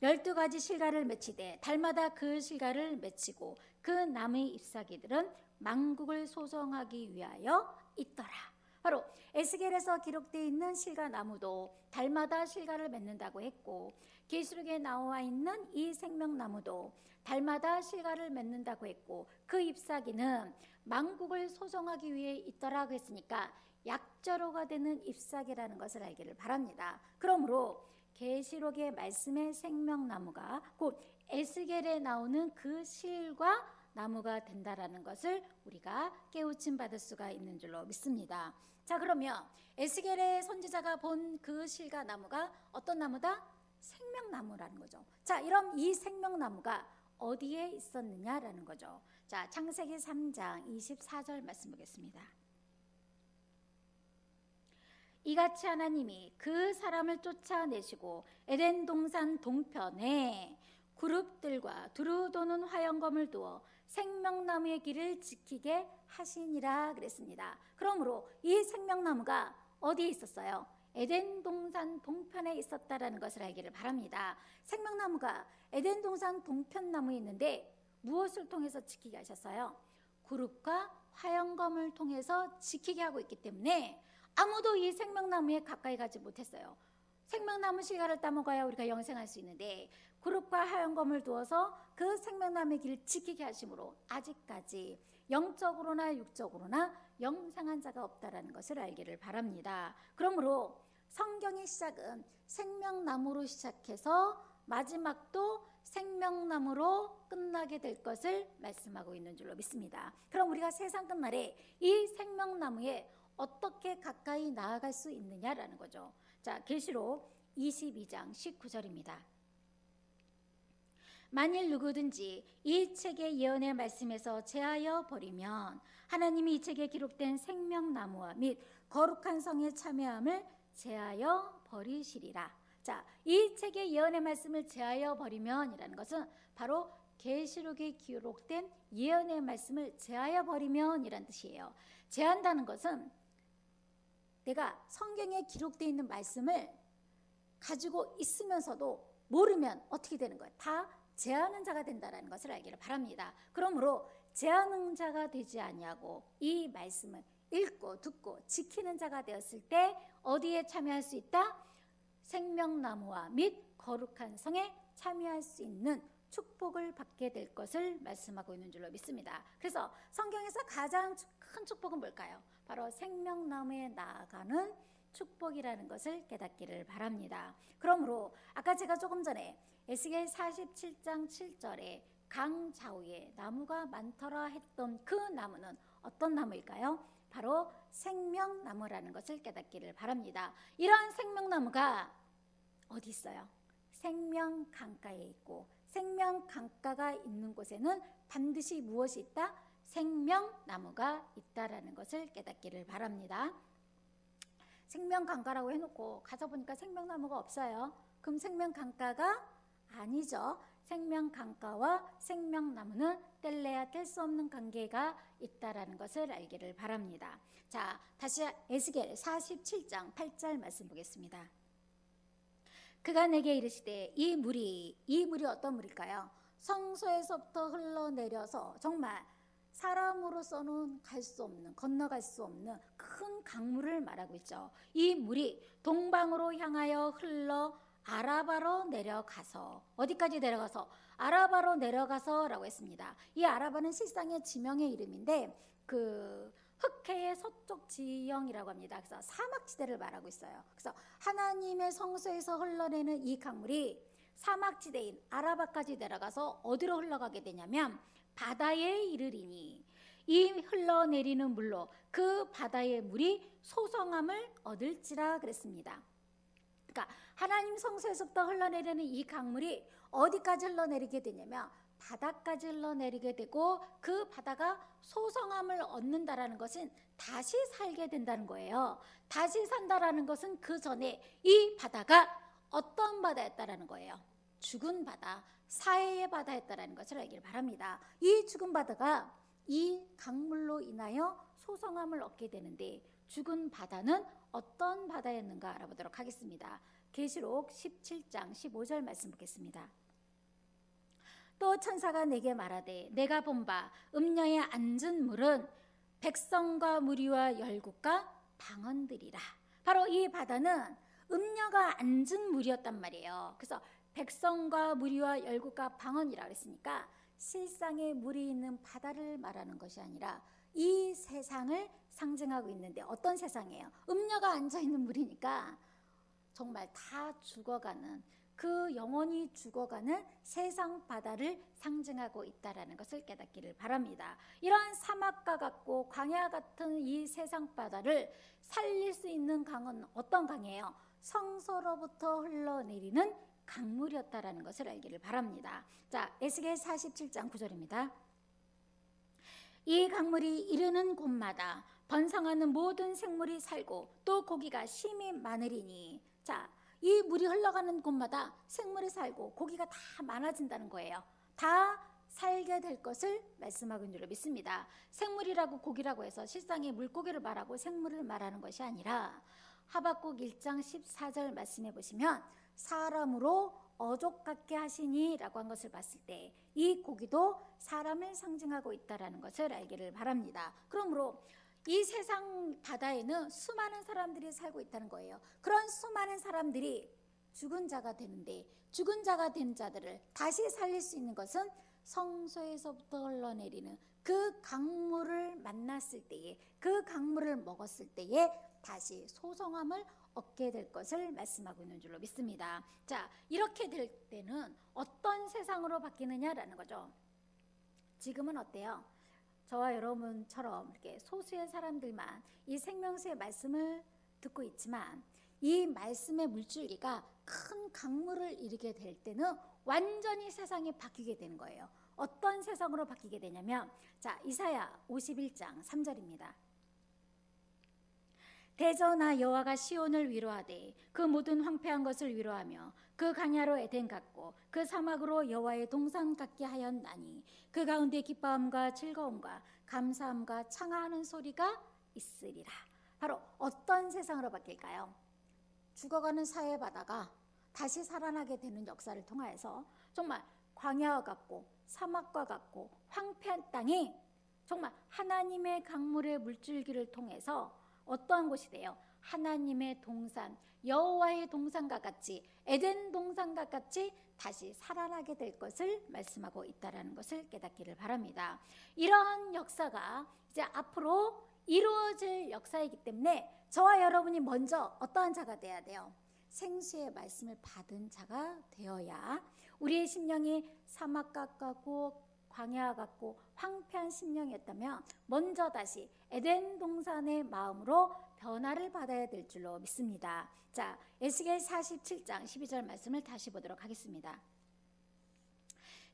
12가지 실과를 맺히되 달마다 그 실과를 맺히고 그 나무의 잎사귀들은 만국을 소성하기 위하여 있더라. 바로 에스겔에서 기록되어 있는 실과나무도 달마다 실과를 맺는다고 했고 계시록에 나와 있는 이 생명나무도 달마다 실과를 맺는다고 했고 그 잎사귀는 만국을 소성하기 위해 있더라고 했으니까 약재료가 되는 잎사귀라는 것을 알기를 바랍니다. 그러므로 계시록의 말씀의 생명나무가 곧 에스겔에 나오는 그 실과 나무가 된다라는 것을 우리가 깨우침 받을 수가 있는 줄로 믿습니다. 자, 그러면 에스겔의 선지자가 본 그 실과 나무가 어떤 나무다? 생명나무라는 거죠. 자, 이런 이 생명나무가 어디에 있었느냐라는 거죠. 자, 창세기 3장 24절 말씀 보겠습니다. 이같이 하나님이 그 사람을 쫓아내시고 에덴 동산 동편에 그룹들과 두루 도는 화영검을 두어 생명나무의 길을 지키게 하시니라 그랬습니다. 그러므로 이 생명나무가 어디에 있었어요? 에덴 동산 동편에 있었다라는 것을 알기를 바랍니다. 생명나무가 에덴 동산 동편 나무에 있는데 무엇을 통해서 지키게 하셨어요? 그룹과 화영검을 통해서 지키게 하고 있기 때문에 아무도 이 생명나무에 가까이 가지 못했어요. 생명나무 씨가를 따먹어야 우리가 영생할 수 있는데 그룹과 화영검을 두어서 그 생명나무의 길을 지키게 하심으로 아직까지 영적으로나 육적으로나 영생한 자가 없다라는 것을 알기를 바랍니다. 그러므로 성경의 시작은 생명나무로 시작해서 마지막도 생명나무로 끝나게 될 것을 말씀하고 있는 줄로 믿습니다. 그럼 우리가 세상 끝날에 이 생명나무에 어떻게 가까이 나아갈 수 있느냐라는 거죠. 자, 계시록 22장 19절입니다. 만일 누구든지 이 책의 예언의 말씀에서 제하여 버리면 하나님이 이 책에 기록된 생명나무와 및 거룩한 성에 참여함을 제하여 버리시리라. 자, 이 책의 예언의 말씀을 제하여 버리면이라는 것은 바로 계시록에 기록된 예언의 말씀을 제하여 버리면이란 뜻이에요. 제한다는 것은 내가 성경에 기록되어 있는 말씀을 가지고 있으면서도 모르면 어떻게 되는 거예요? 다 제하는 자가 된다는 것을 알기를 바랍니다. 그러므로 제하는 자가 되지 아니하고 이 말씀을 읽고 듣고 지키는 자가 되었을 때 어디에 참여할 수 있다? 생명나무와 및 거룩한 성에 참여할 수 있는 축복을 받게 될 것을 말씀하고 있는 줄로 믿습니다. 그래서 성경에서 가장 큰 축복은 뭘까요? 바로 생명나무에 나아가는 축복이라는 것을 깨닫기를 바랍니다. 그러므로 아까 제가 조금 전에 에스겔 47장 7절에 강 좌우에 나무가 많더라 했던 그 나무는 어떤 나무일까요? 바로 생명나무라는 것을 깨닫기를 바랍니다. 이러한 생명나무가 어디 있어요? 생명 강가에 있고 생명 강가가 있는 곳에는 반드시 무엇이 있다? 생명나무가 있다라는 것을 깨닫기를 바랍니다. 생명 강가라고 해놓고 가서 보니까 생명나무가 없어요. 그럼 생명 강가가 아니죠. 생명 강가와 생명나무는 뗄래야 뗄 수 없는 관계가 있다라는 것을 알기를 바랍니다. 자, 다시 에스겔 47장 8절 말씀 보겠습니다. 그가 내게 이르시되 이 물이 어떤 물일까요? 성소에서부터 흘러내려서 정말 사람으로서는 갈 수 없는, 건너갈 수 없는 큰 강물을 말하고 있죠. 이 물이 동방으로 향하여 흘러 아라바로 내려가서, 어디까지 내려가서? 아라바로 내려가서라고 했습니다. 이 아라바는 실상의 지명의 이름인데 그 흑해의 서쪽 지형이라고 합니다. 그래서 사막지대를 말하고 있어요. 그래서 하나님의 성소에서 흘러내는 이 강물이 사막지대인 아라바까지 내려가서 어디로 흘러가게 되냐면 바다에 이르리니 이 흘러내리는 물로 그 바다의 물이 소성함을 얻을지라 그랬습니다. 그러니까 하나님 성소에서부터 흘러내리는 이 강물이 어디까지 흘러내리게 되냐면 바다까지 흘러내리게 되고 그 바다가 소성함을 얻는다라는 것은 다시 살게 된다는 거예요. 다시 산다라는 것은 그 전에 이 바다가 어떤 바다였다라는 거예요. 죽은 바다, 사해의 바다였다라는 것을 알기를 바랍니다. 이 죽은 바다가 이 강물로 인하여 소성함을 얻게 되는데 죽은 바다는 어떤 바다였는가 알아보도록 하겠습니다. 계시록 17장 15절 말씀 보겠습니다. 또 천사가 내게 말하되 내가 본 바 음녀에 앉은 물은 백성과 무리와 열국과 방언들이라. 바로 이 바다는 음녀가 앉은 물이었단 말이에요. 그래서 백성과 무리와 열국과 방언이라고 했으니까 실상의 물이 있는 바다를 말하는 것이 아니라 이 세상을 상징하고 있는데 어떤 세상이에요? 음녀가 앉아있는 물이니까 정말 다 죽어가는, 그 영원히 죽어가는 세상 바다를 상징하고 있다라는 것을 깨닫기를 바랍니다. 이러한 사막과 같고 광야 같은 이 세상 바다를 살릴 수 있는 강은 어떤 강이에요? 성소로부터 흘러내리는 강물이었다라는 것을 알기를 바랍니다. 자, 에스겔 47장 9절입니다. 이 강물이 이르는 곳마다 번성하는 모든 생물이 살고 또 고기가 심히 많으리니. 자, 이 물이 흘러가는 곳마다 생물이 살고 고기가 다 많아진다는 거예요. 다 살게 될 것을 말씀하고 있는 줄로 믿습니다. 생물이라고 고기라고 해서 실상의 물고기를 말하고 생물을 말하는 것이 아니라 하박국 1장 14절 말씀해 보시면 사람으로 어족 같게 하시니 라고 한 것을 봤을 때 이 고기도 사람을 상징하고 있다는 것을 알기를 바랍니다. 그러므로 이 세상 바다에는 수많은 사람들이 살고 있다는 거예요. 그런 수많은 사람들이 죽은 자가 되는데 죽은 자가 된 자들을 다시 살릴 수 있는 것은 성소에서부터 흘러내리는 그 강물을 만났을 때에, 그 강물을 먹었을 때에 다시 소성함을 얻게 될 것을 말씀하고 있는 줄로 믿습니다. 자, 이렇게 될 때는 어떤 세상으로 바뀌느냐라는 거죠. 지금은 어때요? 저와 여러분처럼 이렇게 소수의 사람들만 이 생명수의 말씀을 듣고 있지만 이 말씀의 물줄기가 큰 강물을 이루게 될 때는 완전히 세상이 바뀌게 되는 거예요. 어떤 세상으로 바뀌게 되냐면, 자, 이사야 51장 3절입니다. 대저나 여호와가 시온을 위로하되 그 모든 황폐한 것을 위로하며 그 강야로 에덴 같고 그 사막으로 여호와의 동산 같게 하였나니 그 가운데 기뻐함과 즐거움과 감사함과 창하하는 소리가 있으리라. 바로 어떤 세상으로 바뀔까요? 죽어가는 사회 바다가 다시 살아나게 되는 역사를 통하여서 정말 광야와 같고 사막과 같고 황폐한 땅이 정말 하나님의 강물의 물줄기를 통해서 어떠한 곳이 돼요? 하나님의 동산, 여호와의 동산과 같이, 에덴 동산과 같이 다시 살아나게 될 것을 말씀하고 있다는 것을 깨닫기를 바랍니다. 이러한 역사가 이제 앞으로 이루어질 역사이기 때문에 저와 여러분이 먼저 어떠한 자가 되어야 돼요? 생수의 말씀을 받은 자가 되어야 우리의 심령이 사막 같고 광야 같고 황폐한 심령이었다면 먼저 다시 에덴 동산의 마음으로 변화를 받아야 될 줄로 믿습니다. 자, 에스겔 47장 12절 말씀을 다시 보도록 하겠습니다.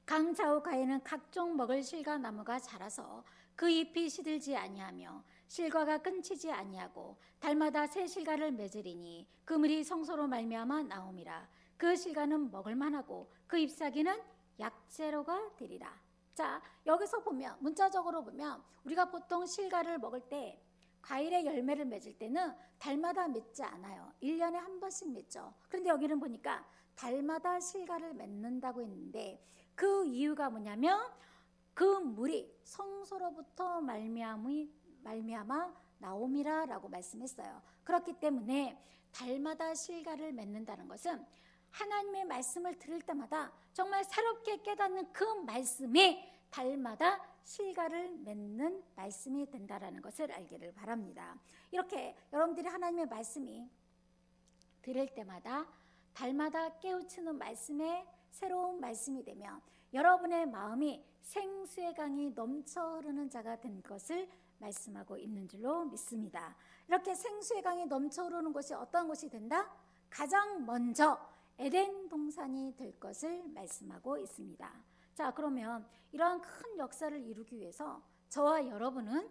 강 좌우가에는 각종 먹을 실과 나무가 자라서 그 잎이 시들지 아니하며 실과가 끊치지 아니하고 달마다 새 실과를 맺으리니 그 물이 성소로 말미암아 나옴이라. 그 실과는 먹을 만하고 그 잎사귀는 약재로가 되리라. 자, 여기서 보면 문자적으로 보면 우리가 보통 실과를 먹을 때 과일의 열매를 맺을 때는 달마다 맺지 않아요. 1년에 한 번씩 맺죠. 그런데 여기는 보니까 달마다 실과를 맺는다고 했는데 그 이유가 뭐냐면 그 물이 성소로부터 말미암아 나옴이라 라고 말씀했어요. 그렇기 때문에 달마다 실과를 맺는다는 것은 하나님의 말씀을 들을 때마다 정말 새롭게 깨닫는 그 말씀이 달마다 실과를 맺는 말씀이 된다라는 것을 알기를 바랍니다. 이렇게 여러분들이 하나님의 말씀이 들을 때마다 달마다 깨우치는 말씀에 새로운 말씀이 되면 여러분의 마음이 생수의 강이 넘쳐 흐르는 자가 된 것을 말씀하고 있는 줄로 믿습니다. 이렇게 생수의 강이 넘쳐 흐르는 것이 어떤 것이 된다? 가장 먼저 에덴 동산이 될 것을 말씀하고 있습니다. 자, 그러면 이러한 큰 역사를 이루기 위해서 저와 여러분은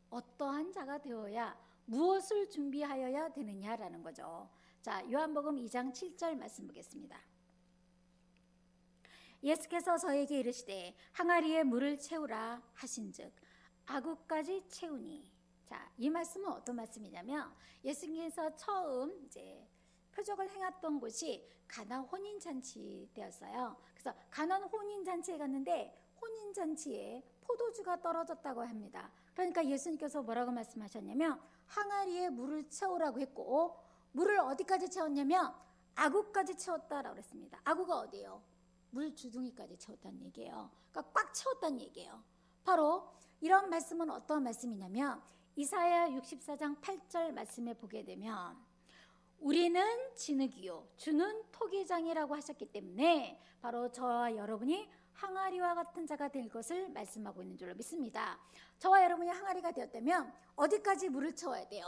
어떠한 자가 되어야 무엇을 준비하여야 되느냐라는 거죠. 자, 요한복음 2장 7절 말씀 보겠습니다. 예수께서 저에게 이르시되 항아리에 물을 채우라 하신즉 아구까지 채우니. 자, 이 말씀은 어떤 말씀이냐면 예수님께서 처음 이제 표적을 행했던 곳이 가나 혼인잔치 때였어요. 그래서 가나 혼인잔치에 갔는데 혼인잔치에 포도주가 떨어졌다고 합니다. 그러니까 예수님께서 뭐라고 말씀하셨냐면 항아리에 물을 채우라고 했고 물을 어디까지 채웠냐면 아구까지 채웠다라고 했습니다. 아구가 어디예요? 물 주둥이까지 채웠다는 얘기예요. 그러니까 꽉 채웠다는 얘기예요. 바로 이런 말씀은 어떤 말씀이냐면 이사야 64장 8절 말씀에 보게 되면 우리는 진흙이요 주는 토기장이라고 하셨기 때문에 바로 저와 여러분이 항아리와 같은 자가 될 것을 말씀하고 있는 줄로 믿습니다. 저와 여러분이 항아리가 되었다면 어디까지 물을 채워야 돼요?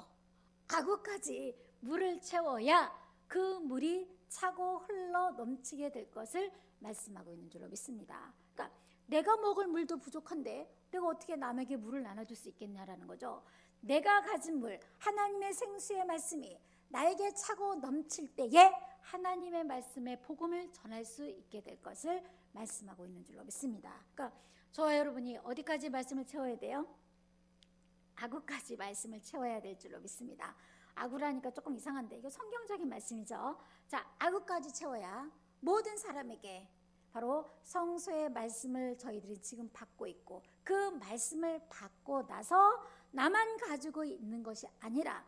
아구까지 물을 채워야 그 물이 차고 흘러 넘치게 될 것을 말씀하고 있는 줄로 믿습니다. 그러니까 내가 먹을 물도 부족한데 내가 어떻게 남에게 물을 나눠줄 수 있겠냐라는 거죠. 내가 가진 물, 하나님의 생수의 말씀이 나에게 차고 넘칠 때에 하나님의 말씀의 복음을 전할 수 있게 될 것을 말씀하고 있는 줄로 믿습니다. 그러니까 저와 여러분이 어디까지 말씀을 채워야 돼요? 아구까지 말씀을 채워야 될 줄로 믿습니다. 아구라니까 조금 이상한데 이거 성경적인 말씀이죠. 자, 아구까지 채워야 모든 사람에게 바로 성소의 말씀을 저희들이 지금 받고 있고, 그 말씀을 받고 나서 나만 가지고 있는 것이 아니라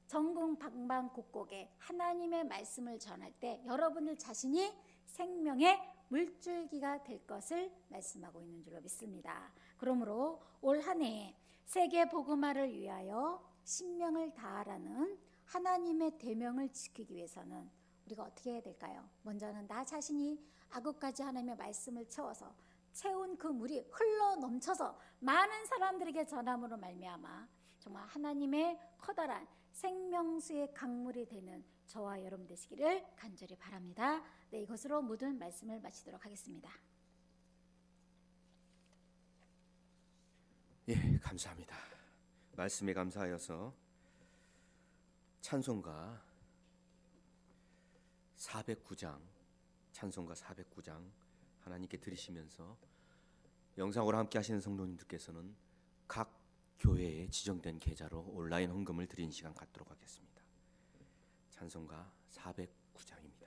전국 방방곡곡에 하나님의 말씀을 전할 때 여러분들 자신이 생명의 물줄기가 될 것을 말씀하고 있는 줄로 믿습니다. 그러므로 올 한 해 세계 복음화를 위하여 신명을 다하라는 하나님의 계명을 지키기 위해서는 우리가 어떻게 해야 될까요? 먼저는 나 자신이 아구까지 하나님의 말씀을 채워서 채운 그 물이 흘러 넘쳐서 많은 사람들에게 전함으로 말미암아 정말 하나님의 커다란 생명수의 강물이 되는 저와 여러분 되시기를 간절히 바랍니다. 네, 이것으로 모든 말씀을 마치도록 하겠습니다. 예, 감사합니다. 말씀에 감사하여서 찬송가 409장, 찬송가 409장 하나님께 드리시면서 영상으로 함께 하시는 성도님들께서는 각 교회에 지정된 계좌로 온라인 헌금을 드리는 시간 갖도록 하겠습니다. 찬송가 409장입니다.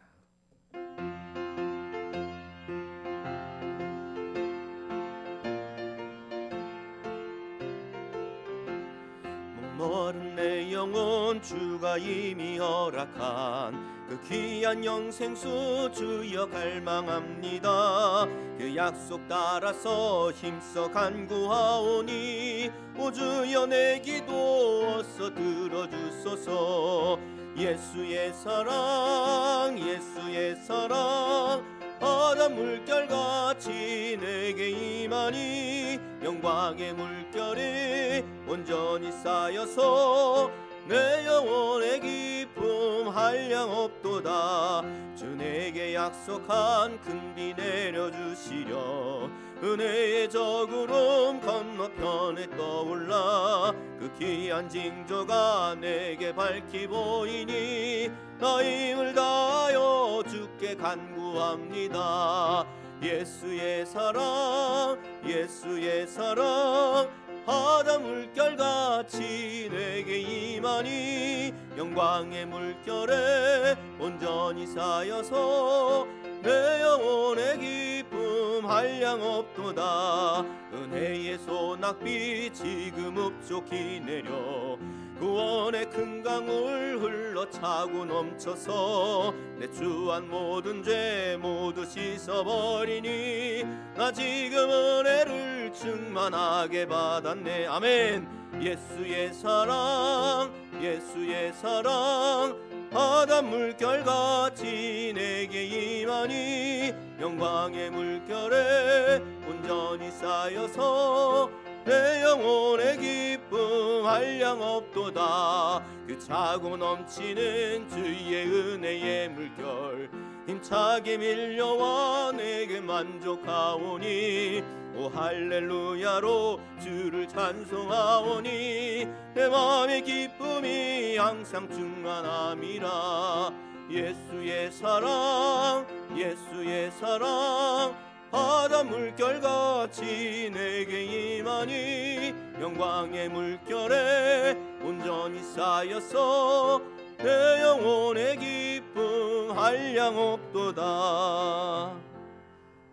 목마른 내 영혼 주가 이미 허락한 그 귀한 영생수 주여 갈망합니다. 그 약속 따라서 힘써 간구하오니 오 주여 내 기도 어서 들어주소서. 예수의 사랑 예수의 사랑 바다 물결같이 내게 임하니 영광의 물결이 온전히 쌓여서 내 영혼의 기쁨 한량 없도다. 주 내게 약속한 큰 비 내려주시려 은혜의 저구름 건너편에 떠올라 그 귀한 징조가 내게 밝히 보이니 나 힘을 다하여 주께 간구합니다. 예수의 사랑 예수의 사랑 바다 물결같이 내게 임하니 영광의 물결에 온전히 쌓여서 내 영혼의 기쁨 한량 없도다. 은혜의 소낙비 지금 흡족히 내려 구원의 큰 강물 흘러차고 넘쳐서 내 주한 모든 죄 모두 씻어버리니 나 지금 은혜를 충만하게 받았네. 아멘. 예수의 사랑 예수의 사랑 바다 물결같이 내게 임하니 영광의 물결에 온전히 쌓여서 내 영혼의 기쁨 한량 없도다. 그 차고 넘치는 주의 은혜의 물결 힘차게 밀려와 내게 만족하오니 오 할렐루야로 주를 찬송하오니 내 마음의 기쁨이 항상 충만함이라. 예수의 사랑 예수의 사랑 바다 물결같이 내게 임하니 영광의 물결에 온전히 쌓여서 내 영혼의 기쁨 한량 없도다.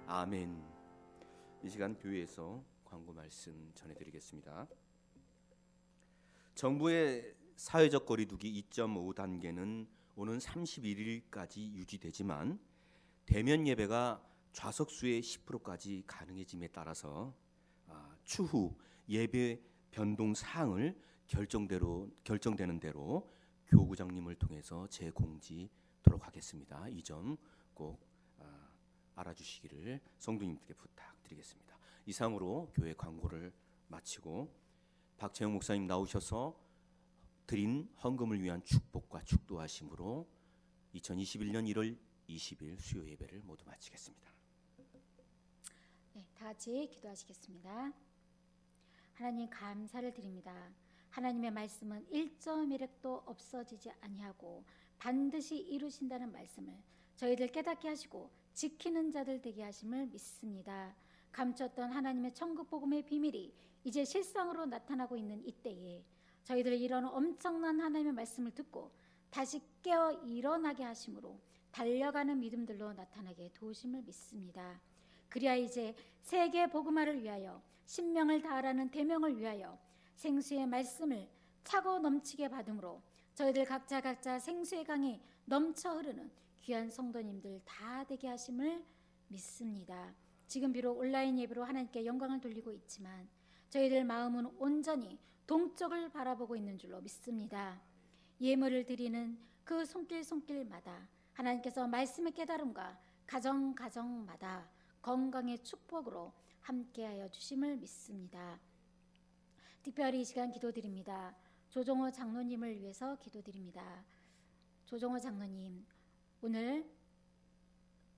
아멘. 이 시간 교회에서 광고 말씀 전해드리겠습니다. 정부의 사회적 거리두기 2.5단계는 오는 31일까지 유지되지만 대면 예배가 좌석수의 10%까지 가능해짐에 따라서 추후 예배 변동 사항을 결정되는 대로 교구장님을 통해서 재공지토록 하겠습니다. 이 점 꼭 알아주시기를 성도님들께 부탁드리겠습니다. 이상으로 교회 광고를 마치고 박채영 목사님 나오셔서 드린 헌금을 위한 축복과 축도하심으로 2021년 1월 20일 수요 예배를 모두 마치겠습니다. 네, 다 같이 기도하시겠습니다. 하나님 감사를 드립니다. 하나님의 말씀은 1.1획도 없어지지 아니하고 반드시 이루신다는 말씀을 저희들 깨닫게 하시고 지키는 자들 되게 하심을 믿습니다. 감췄던 하나님의 천국 복음의 비밀이 이제 실상으로 나타나고 있는 이때에 저희들 이런 엄청난 하나님의 말씀을 듣고 다시 깨어 일어나게 하심으로 달려가는 믿음들로 나타나게 도우심을 믿습니다. 그리하 이제 세계 복음화를 위하여 신명을 다하라는 대명을 위하여 생수의 말씀을 차고 넘치게 받음으로 저희들 각자 생수의 강이 넘쳐 흐르는 귀한 성도님들 다 되게 하심을 믿습니다. 지금 비록 온라인 예배로 하나님께 영광을 돌리고 있지만 저희들 마음은 온전히 동쪽을 바라보고 있는 줄로 믿습니다. 예물을 드리는 그 손길마다 하나님께서 말씀의 깨달음과 가정마다 건강의 축복으로 함께하여 주심을 믿습니다. 특별히 이 시간 기도드립니다. 조정호 장로님을 위해서 기도드립니다. 조정호 장로님, 오늘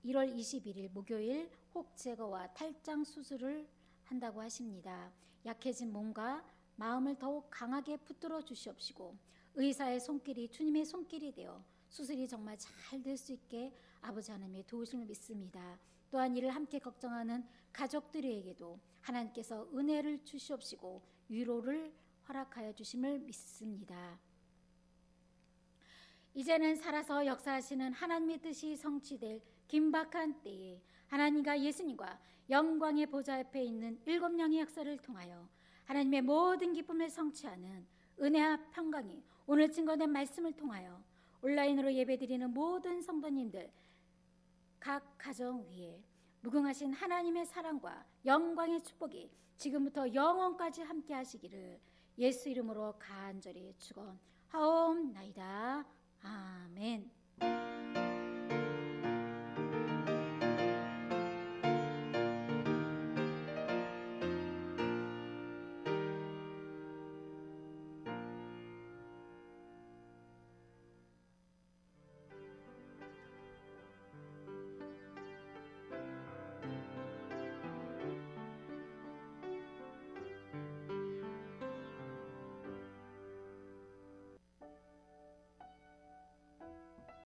1월 21일 목요일 혹 제거와 탈장 수술을 한다고 하십니다. 약해진 몸과 마음을 더욱 강하게 붙들어 주시옵시고 의사의 손길이 주님의 손길이 되어 수술이 정말 잘 될 수 있게 아버지 하나님의 도우심을 믿습니다. 또한 이를 함께 걱정하는 가족들에게도 하나님께서 은혜를 주시옵시고 위로를 허락하여 주심을 믿습니다. 이제는 살아서 역사하시는 하나님의 뜻이 성취될 긴박한 때에 하나님과 예수님과 영광의 보좌 옆에 있는 7명의 역사를 통하여 하나님의 모든 기쁨을 성취하는 은혜와 평강이 오늘 증거된 말씀을 통하여 온라인으로 예배드리는 모든 성도님들 각 가정 위에 무궁하신 하나님의 사랑과 영광의 축복이 지금부터 영원까지 함께 하시기를 예수 이름으로 간절히 축원하옵나이다. 아멘.